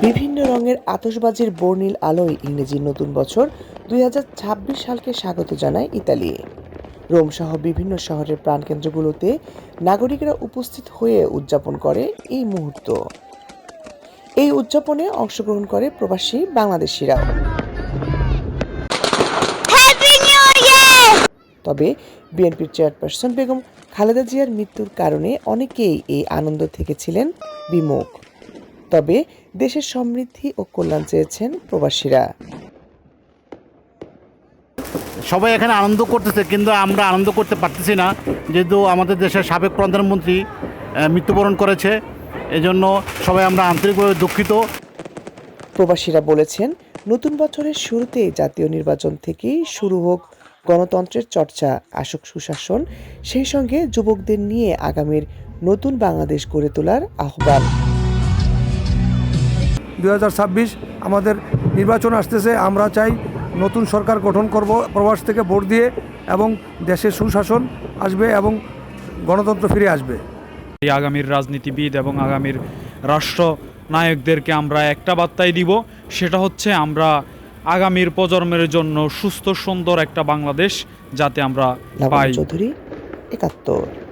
বিভিন্ন রঙের আতশবাজির বর্ণিল আলোয় ইংরেজি নতুন বছর ২০২৬ সালকে স্বাগত জানায় ইতালি। রোমসহ বিভিন্ন শহরের প্রাণকেন্দ্রগুলোতে নাগরিকরা উপস্থিত হয়ে উদযাপন করে এই মুহূর্ত। এই উদযাপনে অংশগ্রহণ করে প্রবাসী বাংলাদেশিরাও। তবে বিএনপির চেয়ারপারসন বেগম খালেদা জিয়ার মৃত্যুর কারণে অনেকেই এই আনন্দ থেকে ছিলেন বিমুখ। তবে দেশের সমৃদ্ধি ও কল্যাণ চেয়েছেন প্রবাসীরা। সবাই এখানে আনন্দ করতেছে, কিন্তু আমরা আনন্দ করতে পারতেছি না, যেহেতু আমাদের দেশের সাবেক প্রধানমন্ত্রী মৃত্যুবরণ করেছে। এজন্য সবাই আমরা আন্তরিকভাবে দুঃখিত। প্রবাসীরা বলেছেন, নতুন বছরের শুরুতে জাতীয় নির্বাচন থেকেই শুরু হোক গণতন্ত্রের চর্চা, আসুক সুশাসন, সেই সঙ্গে যুবকদের নিয়ে আগামীর নতুন বাংলাদেশ গড়ে তোলার আহ্বান। ২০২৬ আমাদের নির্বাচন আসতেছে। আমরা চাই নতুন সরকার গঠন করব, প্রবাস থেকে ভোট দিয়ে, এবং দেশে সুশাসন আসবে এবং গণতন্ত্র ফিরে আসবে। এই আগামীর রাজনীতিবিদ এবং আগামীর রাষ্ট্রনায়কদেরকে আমরা একটা বার্তাই দিব, সেটা হচ্ছে আমরা আগামীর প্রজন্মের জন্য সুস্থ সুন্দর একটা বাংলাদেশ যাতে আমরা পাই। চৌধুরী, ৭১।